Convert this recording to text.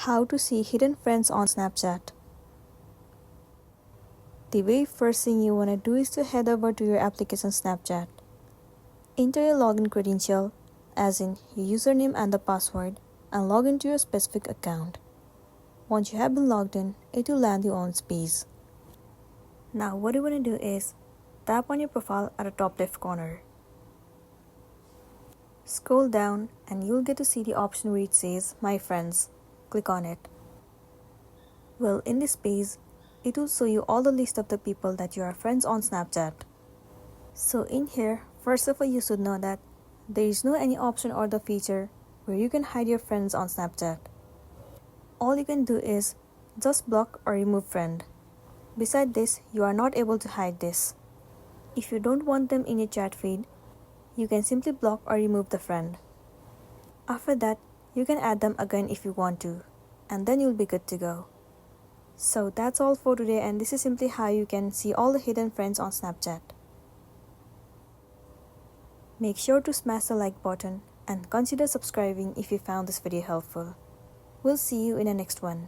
How to see hidden friends on Snapchat. The very first thing you want to do is to head over to your application Snapchat. Enter your login credential, as in your username and the password, and log into your specific account. Once you have been logged in, it will land you on this page. Now what you want to do is tap on your profile at the top left corner. Scroll down and you'll get to see the option where it says My Friends. Click on it. Well, in this page, it will show you all the list of the people that you are friends on Snapchat. So in here, first of all, you should know that there is no any option or the feature where you can hide your friends on Snapchat. All you can do is just block or remove friend. Beside this, you are not able to hide this. If you don't want them in your chat feed, you can simply block or remove the friend. After that, you can add them again if you want to, and then you'll be good to go. So that's all for today, and this is simply how you can see all the hidden friends on Snapchat. Make sure to smash the like button and consider subscribing if you found this video helpful. We'll see you in the next one.